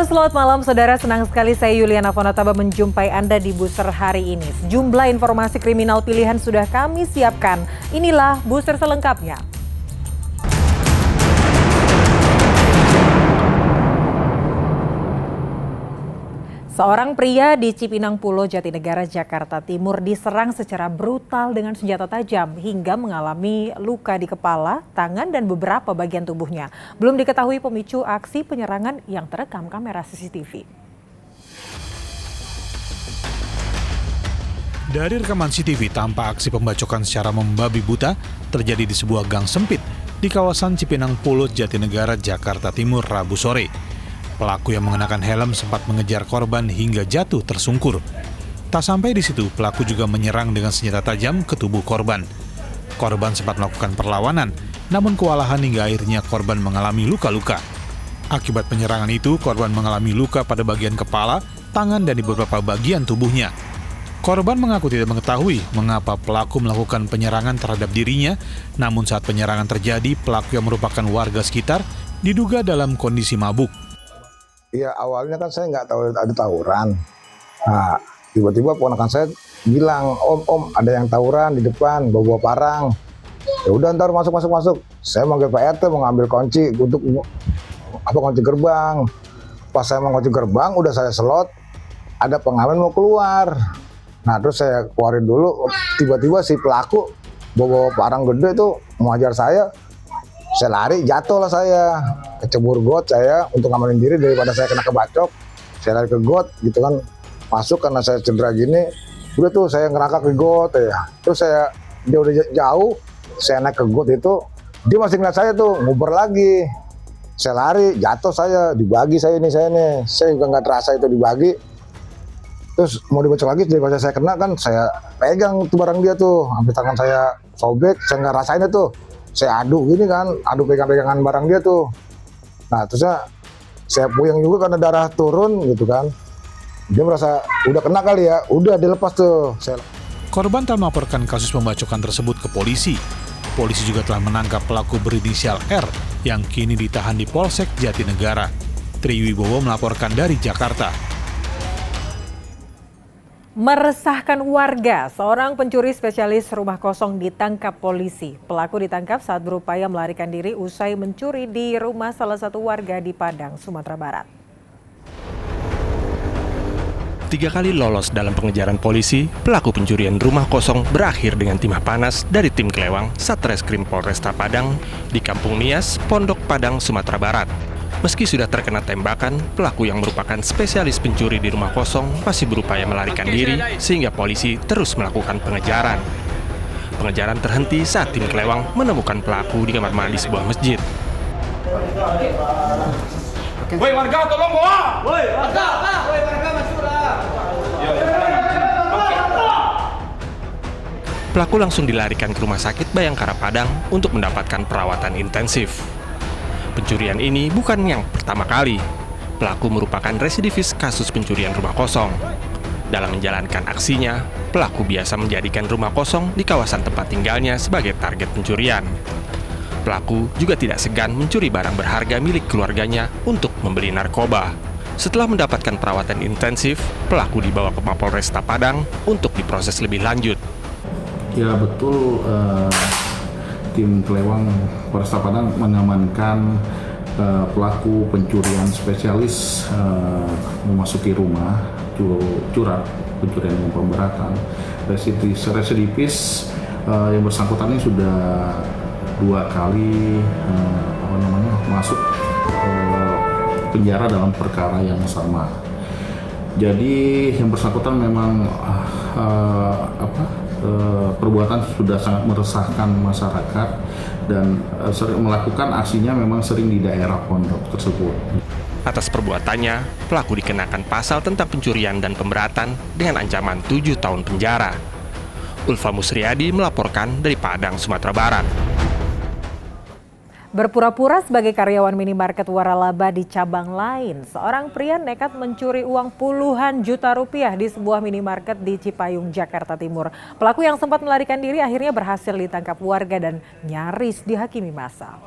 selamat malam saudara. Senang sekali saya Yuliana Fonataba menjumpai Anda di Booster hari ini. Sejumlah informasi kriminal pilihan sudah kami siapkan. Inilah Booster selengkapnya. Seorang pria di Cipinang Pulo, Jatinegara, Jakarta Timur diserang secara brutal dengan senjata tajam hingga mengalami luka di kepala, tangan, dan beberapa bagian tubuhnya. Belum diketahui pemicu aksi penyerangan yang terekam kamera CCTV. Dari rekaman CCTV, tampak aksi pembacokan secara membabi buta terjadi di sebuah gang sempit di kawasan Cipinang Pulo, Jatinegara, Jakarta Timur, Rabu sore. Pelaku yang mengenakan helm sempat mengejar korban hingga jatuh tersungkur. Tak sampai di situ, pelaku juga menyerang dengan senjata tajam ke tubuh korban. Korban sempat melakukan perlawanan, namun kewalahan hingga akhirnya korban mengalami luka-luka. Akibat penyerangan itu, korban mengalami luka pada bagian kepala, tangan, dan di beberapa bagian tubuhnya. Korban mengaku tidak mengetahui mengapa pelaku melakukan penyerangan terhadap dirinya, namun saat penyerangan terjadi, pelaku yang merupakan warga sekitar diduga dalam kondisi mabuk. Iya, awalnya kan saya nggak tahu ada tawuran. Nah, tiba-tiba ponakan saya bilang, Om, ada yang tawuran di depan, bawa parang. Ya udah, ntar masuk. Saya manggil Pak RT mau ngambil kunci untuk kunci gerbang. Pas saya mau kunci gerbang, udah saya slot, ada pengamen mau keluar. Nah, terus saya keluarin dulu. Tiba-tiba si pelaku bawa parang gede tuh mau ajar saya. Saya lari, jatuh lah saya, kecebur got saya untuk ngamanin diri daripada saya kena kebacok. Saya lari ke got gitu kan, masuk karena saya cedera gini. Udah tuh saya ngerangkak ke got ya. Terus dia udah jauh, saya naik ke got itu, dia masih ngeliat saya tuh, nguber lagi. Saya lari, jatuh saya, dibagi saya nih. Saya juga nggak terasa itu dibagi. Terus mau dibacok lagi, daripada saya kena kan, saya pegang tuh barang dia tuh, sampai tangan saya sobek, saya nggak rasain itu. Saya adu gini kan, adu pegang-pegangan barang dia tuh. Nah terusnya saya puyeng juga karena darah turun gitu kan. Dia merasa udah kena kali ya, udah dilepas tuh. Korban telah melaporkan kasus pembacokan tersebut ke polisi. Polisi juga telah menangkap pelaku berinisial R yang kini ditahan di Polsek Jatinegara. Triwibowo melaporkan dari Jakarta. Meresahkan warga, seorang pencuri spesialis rumah kosong ditangkap polisi. Pelaku ditangkap saat berupaya melarikan diri usai mencuri di rumah salah satu warga di Padang, Sumatera Barat. 3 kali lolos dalam pengejaran polisi, pelaku pencurian rumah kosong berakhir dengan timah panas dari tim Kelewang Satreskrim Polresta Padang di Kampung Nias, Pondok Padang, Sumatera Barat. Meski sudah terkena tembakan, pelaku yang merupakan spesialis pencuri di rumah kosong masih berupaya melarikan diri sehingga polisi terus melakukan pengejaran. Pengejaran terhenti saat tim Kelewang menemukan pelaku di kamar mandi sebuah masjid. Woi warga, tolong bawa! Woi warga, masuk lah! Pelaku langsung dilarikan ke rumah sakit Bayangkara Padang untuk mendapatkan perawatan intensif. Pencurian ini bukan yang pertama kali. Pelaku merupakan residivis kasus pencurian rumah kosong. Dalam menjalankan aksinya, pelaku biasa menjadikan rumah kosong di kawasan tempat tinggalnya sebagai target pencurian. Pelaku juga tidak segan mencuri barang berharga milik keluarganya untuk membeli narkoba. Setelah mendapatkan perawatan intensif, pelaku dibawa ke Mapolresta Padang untuk diproses lebih lanjut. Ya betul, tim Kelewang Polresta Padang mengamankan pelaku pencurian spesialis memasuki rumah curhat pencurian dengan pemberatan. Residivis yang bersangkutan ini sudah 2 kali masuk penjara dalam perkara yang sama. Jadi yang bersangkutan memang perbuatan sudah sangat meresahkan masyarakat dan melakukan aksinya memang sering di daerah pondok tersebut. Atas perbuatannya, pelaku dikenakan pasal tentang pencurian dan pemberatan dengan ancaman 7 tahun penjara. Ulfa Musriyadi melaporkan dari Padang, Sumatera Barat. Berpura-pura sebagai karyawan minimarket waralaba di cabang lain, seorang pria nekat mencuri uang puluhan juta rupiah di sebuah minimarket di Cipayung, Jakarta Timur. Pelaku yang sempat melarikan diri akhirnya berhasil ditangkap warga dan nyaris dihakimi massa.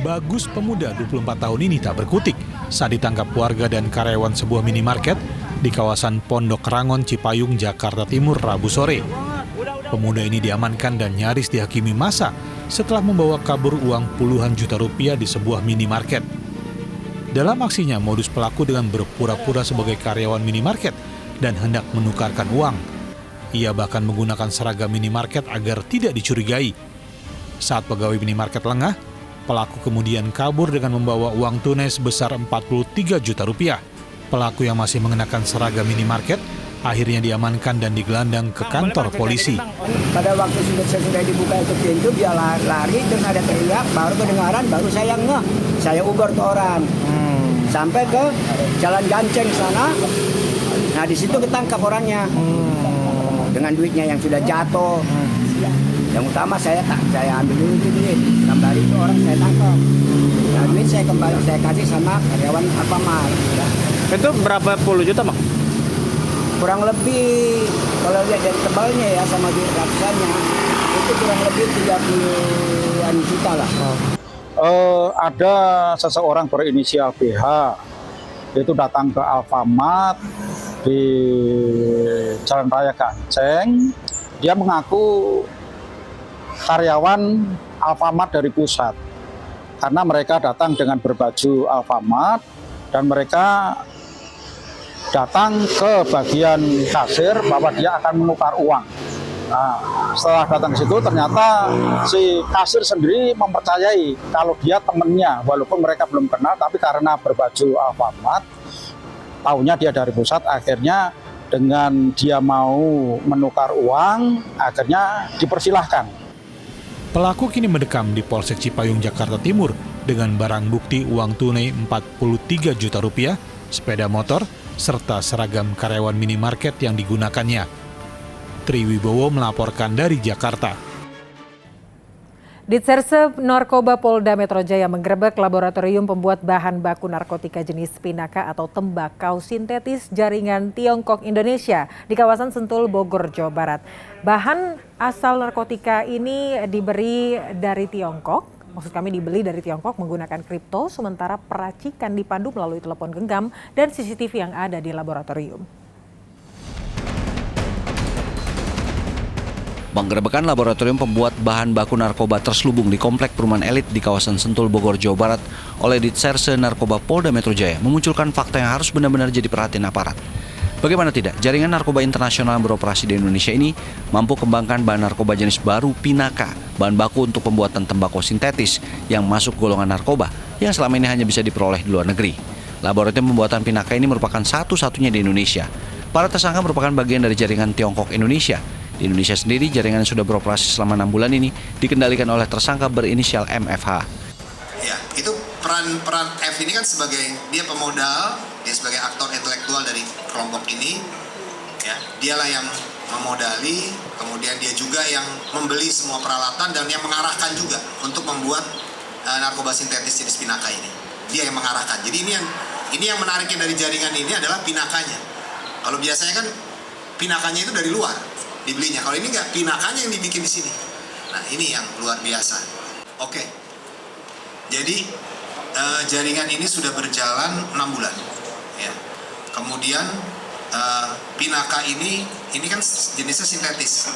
Bagus, pemuda 24 tahun ini tak berkutik saat ditangkap warga dan karyawan sebuah minimarket di kawasan Pondok Rangon, Cipayung, Jakarta Timur, Rabu sore. Pemuda ini diamankan dan nyaris dihakimi massa setelah membawa kabur uang puluhan juta rupiah di sebuah minimarket. Dalam aksinya, modus pelaku dengan berpura-pura sebagai karyawan minimarket dan hendak menukarkan uang. Ia bahkan menggunakan seragam minimarket agar tidak dicurigai. Saat pegawai minimarket lengah, pelaku kemudian kabur dengan membawa uang tunai sebesar 43 juta rupiah. Pelaku yang masih mengenakan seragam minimarket akhirnya diamankan dan digelandang ke kantor polisi. Pada waktu sudah dibuka itu pintu, dia lari, terus ada teriak, baru kedengaran, baru saya ngeh. Saya uber tuh orang. Sampai ke Jalan Ganceng sana. Nah, di situ ketangkap orangnya. Dengan duitnya yang sudah jatuh. Yang utama saya ambil dulu itu duit. Kembali itu orang saya tangkap. Nah, duit saya kasih sama karyawan Alfamart. Itu berapa puluh juta, Bang? Kurang lebih, kalau lihat dari tebalnya ya sama duit ratusannya, itu kurang lebih 30-an juta lah. Ada seseorang berinisial BH, itu datang ke Alfamart di Jalan Raya Ganceng. Dia mengaku karyawan Alfamart dari pusat, karena mereka datang dengan berbaju Alfamart dan mereka datang ke bagian kasir bahwa dia akan menukar uang. Nah, setelah datang ke situ ternyata si kasir sendiri mempercayai kalau dia temennya, walaupun mereka belum kenal, tapi karena berbaju Alfamart, taunya dia dari pusat, akhirnya dengan dia mau menukar uang, akhirnya dipersilahkan. Pelaku kini mendekam di Polsek Cipayung, Jakarta Timur dengan barang bukti uang tunai 43 juta rupiah, sepeda motor, serta seragam karyawan minimarket yang digunakannya. Triwibowo melaporkan dari Jakarta. Ditserse Narkoba Polda Metro Jaya menggerebek laboratorium pembuat bahan baku narkotika jenis pinaka atau tembakau sintetis jaringan Tiongkok Indonesia di kawasan Sentul, Bogor, Jawa Barat. Bahan asal narkotika ini dibeli dari Tiongkok menggunakan kripto, sementara peracikan dipandu melalui telepon genggam dan CCTV yang ada di laboratorium. Penggerebekan laboratorium pembuat bahan baku narkoba terselubung di komplek perumahan elit di kawasan Sentul, Bogor, Jawa Barat oleh Ditserse Narkoba Polda Metro Jaya memunculkan fakta yang harus benar-benar jadi perhatian aparat. Bagaimana tidak, jaringan narkoba internasional yang beroperasi di Indonesia ini mampu kembangkan bahan narkoba jenis baru pinaka, bahan baku untuk pembuatan tembakau sintetis yang masuk golongan narkoba yang selama ini hanya bisa diperoleh di luar negeri. Laboratorium pembuatan pinaka ini merupakan satu-satunya di Indonesia. Para tersangka merupakan bagian dari jaringan Tiongkok Indonesia. Di Indonesia sendiri, jaringan yang sudah beroperasi selama 6 bulan ini dikendalikan oleh tersangka berinisial MFH. Ya, itu peran F ini kan sebagai dia pemodal, dia sebagai aktor intelektual dari kelompok ini. Ya, dialah yang memodali, kemudian dia juga yang membeli semua peralatan dan yang mengarahkan juga untuk membuat narkoba sintetis jenis pinaka ini. Dia yang mengarahkan. Jadi ini yang menariknya dari jaringan ini adalah pinakanya. Kalau biasanya kan pinakanya itu dari luar dibelinya. Kalau ini nggak, pinakanya yang dibikin di sini. Nah, ini yang luar biasa. Oke. Jadi jaringan ini sudah berjalan 6 bulan. Ya. Kemudian pinaka ini kan jenisnya sintetis.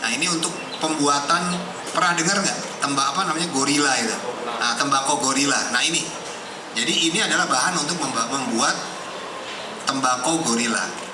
Nah, ini untuk pembuatan, pernah dengar nggak gorila itu? Nah, tembakau gorila. Nah, ini. Jadi ini adalah bahan untuk membuat tembakau gorila.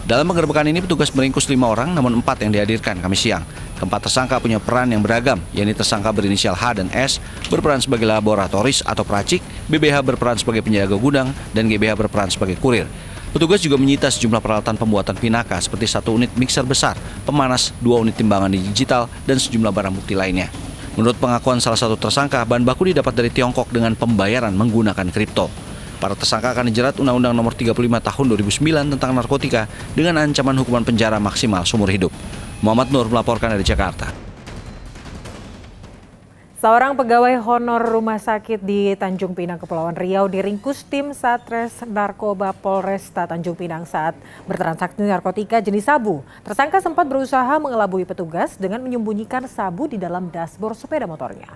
Dalam penggerebekan ini petugas meringkus 5 orang, namun 4 yang dihadirkan Kamis siang. Keempat tersangka punya peran yang beragam, yakni tersangka berinisial H dan S berperan sebagai laboratoris atau peracik, BBH berperan sebagai penjaga gudang, dan GBH berperan sebagai kurir. Petugas juga menyita sejumlah peralatan pembuatan pinaka seperti 1 unit mixer besar, pemanas, 2 unit timbangan digital, dan sejumlah barang bukti lainnya. Menurut pengakuan salah satu tersangka, bahan baku didapat dari Tiongkok dengan pembayaran menggunakan kripto. Para tersangka akan dijerat Undang-Undang Nomor 35 Tahun 2009 tentang narkotika dengan ancaman hukuman penjara maksimal seumur hidup. Muhammad Nur melaporkan dari Jakarta. Seorang pegawai honor rumah sakit di Tanjung Pinang, Kepulauan Riau diringkus tim Satres Narkoba Polresta Tanjung Pinang saat bertransaksi narkotika jenis sabu. Tersangka sempat berusaha mengelabui petugas dengan menyembunyikan sabu di dalam dashboard sepeda motornya.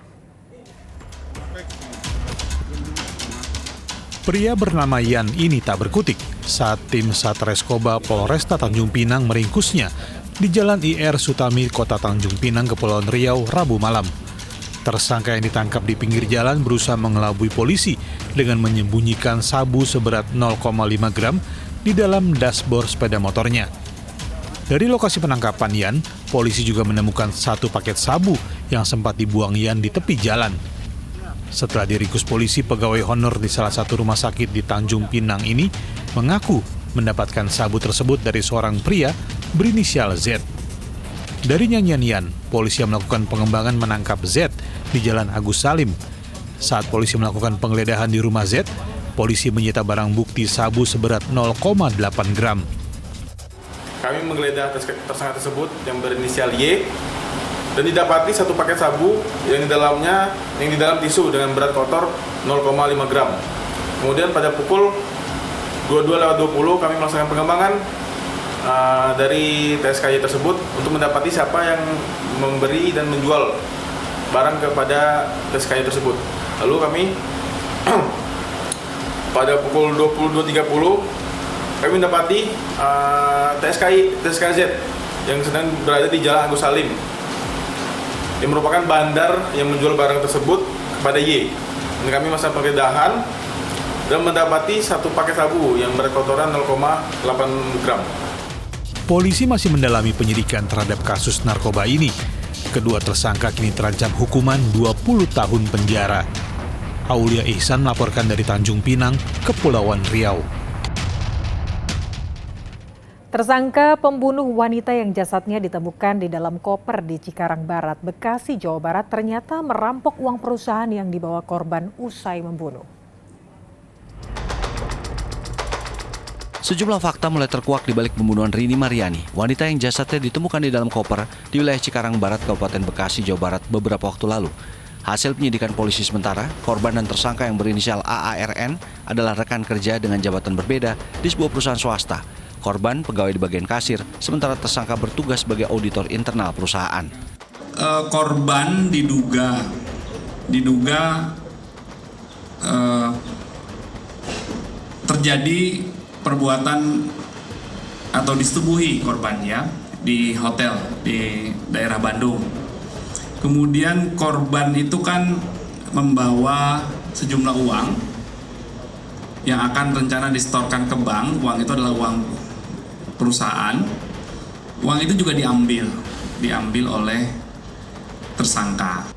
Pria bernama Yan ini tak berkutik saat tim Satreskoba Polresta Tanjung Pinang meringkusnya di Jalan IR Sutami, Kota Tanjung Pinang, Kepulauan Riau, Rabu malam. Tersangka yang ditangkap di pinggir jalan berusaha mengelabui polisi dengan menyembunyikan sabu seberat 0,5 gram di dalam dashboard sepeda motornya. Dari lokasi penangkapan Yan, polisi juga menemukan 1 paket sabu yang sempat dibuang Yan di tepi jalan. Setelah diringkus polisi, pegawai honor di salah satu rumah sakit di Tanjung Pinang ini mengaku mendapatkan sabu tersebut dari seorang pria berinisial Z. Dari nyanyian Yan, polisi yang melakukan pengembangan menangkap Z di Jalan Agus Salim. Saat polisi melakukan penggeledahan di rumah Z, polisi menyita barang bukti sabu seberat 0,8 gram. Kami menggeledah tersangka tersebut yang berinisial Y dan didapati 1 paket sabu yang di dalam tisu dengan berat kotor 0,5 gram. Kemudian pada pukul 22.20 kami melaksanakan pengembangan dari TSKY tersebut untuk mendapati siapa yang memberi dan menjual barang kepada TSKY tersebut. Lalu kami pada pukul 22.30 kami mendapati TSKZ yang sedang berada di Jalan Agus Salim yang merupakan bandar yang menjual barang tersebut kepada Y. Dan kami melakukan penggeledahan dan mendapati 1 paket sabu yang berat kotoran 0,8 gram. Polisi masih mendalami penyidikan terhadap kasus narkoba ini. Kedua tersangka kini terancam hukuman 20 tahun penjara. Aulia Ihsan melaporkan dari Tanjung Pinang, Kepulauan Riau. Tersangka pembunuh wanita yang jasadnya ditemukan di dalam koper di Cikarang Barat, Bekasi, Jawa Barat ternyata merampok uang perusahaan yang dibawa korban usai membunuh. Sejumlah fakta mulai terkuak di balik pembunuhan Rini Mariani, wanita yang jasadnya ditemukan di dalam koper di wilayah Cikarang Barat, Kabupaten Bekasi, Jawa Barat beberapa waktu lalu. Hasil penyidikan polisi sementara, korban dan tersangka yang berinisial AARN adalah rekan kerja dengan jabatan berbeda di sebuah perusahaan swasta. Korban pegawai di bagian kasir, sementara tersangka bertugas sebagai auditor internal perusahaan. Korban diduga terjadi perbuatan atau disetubuhi korbannya di hotel di daerah Bandung. Kemudian korban itu kan membawa sejumlah uang yang akan rencana disetorkan ke bank. Uang itu adalah uang perusahaan. Uang itu juga diambil oleh tersangka.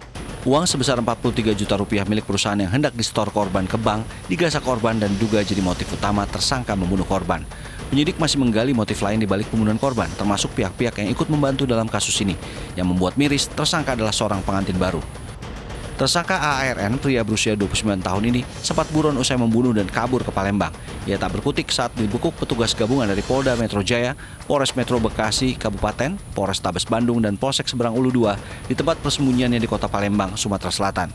Uang sebesar 43 juta rupiah milik perusahaan yang hendak disetor korban ke bank digasak korban dan diduga jadi motif utama tersangka membunuh korban. Penyidik masih menggali motif lain di balik pembunuhan korban, termasuk pihak-pihak yang ikut membantu dalam kasus ini. Yang membuat miris, tersangka adalah seorang pengantin baru. Tersangka AARN, pria berusia 29 tahun ini, sempat buron usai membunuh dan kabur ke Palembang. Ia tak berkutik saat dibekuk petugas gabungan dari Polda Metro Jaya, Polres Metro Bekasi Kabupaten, Polres Tabes Bandung, dan Polsek Seberang Ulu 2 di tempat persembunyiannya di Kota Palembang, Sumatera Selatan.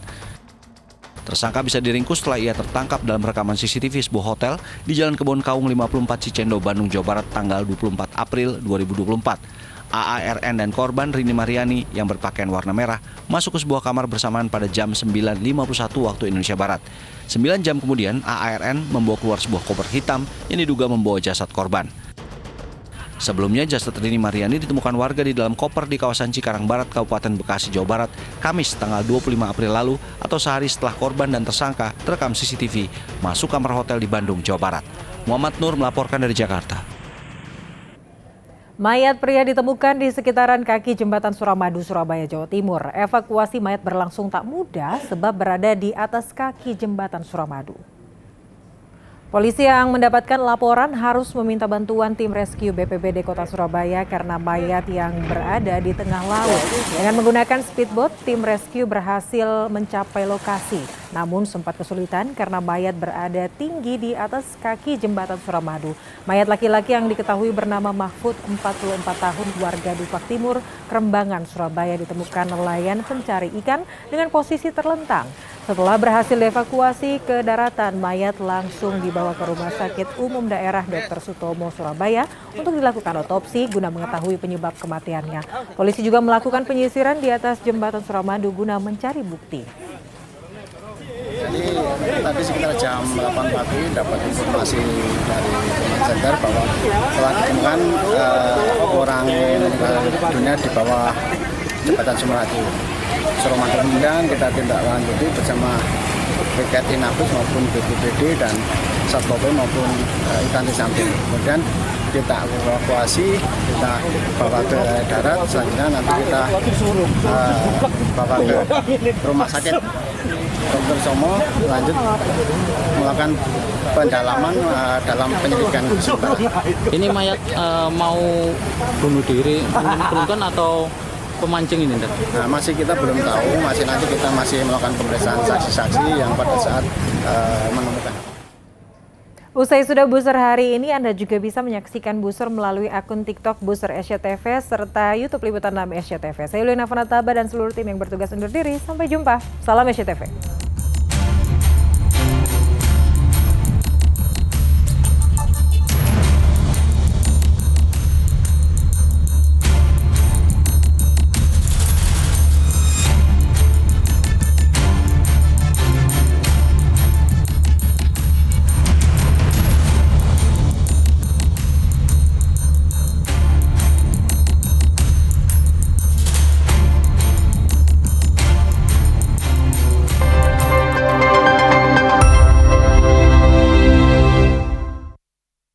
Tersangka bisa diringkus setelah ia tertangkap dalam rekaman CCTV sebuah hotel di Jalan Kebon Kaung 54 Cicendo, Bandung, Jawa Barat tanggal 24 April 2024. AARN dan korban Rini Mariani yang berpakaian warna merah masuk ke sebuah kamar bersamaan pada jam 9.51 waktu Indonesia Barat. 9 jam kemudian AARN membawa keluar sebuah koper hitam yang diduga membawa jasad korban. Sebelumnya jasad Rini Mariani ditemukan warga di dalam koper di kawasan Cikarang Barat, Kabupaten Bekasi, Jawa Barat, Kamis tanggal 25 April lalu atau sehari setelah korban dan tersangka terekam CCTV masuk kamar hotel di Bandung, Jawa Barat. Muhammad Nur melaporkan dari Jakarta. Mayat pria ditemukan di sekitaran kaki jembatan Suramadu, Surabaya, Jawa Timur. Evakuasi mayat berlangsung tak mudah sebab berada di atas kaki jembatan Suramadu. Polisi yang mendapatkan laporan harus meminta bantuan tim rescue BPBD Kota Surabaya karena mayat yang berada di tengah laut. Dengan menggunakan speedboat, tim rescue berhasil mencapai lokasi. Namun sempat kesulitan karena mayat berada tinggi di atas kaki jembatan Suramadu. Mayat laki-laki yang diketahui bernama Mahfud, 44 tahun, warga Dupak Timur, Kerembangan, Surabaya, ditemukan nelayan pencari ikan dengan posisi terlentang. Setelah berhasil dievakuasi ke daratan, mayat langsung dibawa ke Rumah Sakit Umum Daerah Dr. Sutomo, Surabaya untuk dilakukan otopsi guna mengetahui penyebab kematiannya. Polisi juga melakukan penyisiran di atas jembatan Suramadu guna mencari bukti. Jadi tadi sekitar jam 8 pagi dapat informasi dari Command Center bahwa telah ditemukan orang meninggal dunia di bawah jembatan Suramadu. Kemudian kita tindak lanjuti bersama BKT Inafis maupun BPBD dan Satpol PP maupun Instansi Samping. Kemudian kita evakuasi, kita bawa ke darat, selanjutnya nanti kita bawa ke Rumah Sakit Dr. Somo, lanjut melakukan pendalaman dalam penyelidikan tersebut. Ini mayat mau bunuh diri, peruntukan atau pemancing ini? Nah, masih kita belum tahu, nanti kita masih melakukan pemeriksaan saksi-saksi yang pada saat menemukan. Usai sudah Buser hari ini, Anda juga bisa menyaksikan Buser melalui akun TikTok Buser SCTV serta YouTube Liputan 6 SCTV. Saya Lina Fanataba dan seluruh tim yang bertugas undur diri. Sampai jumpa. Salam SCTV.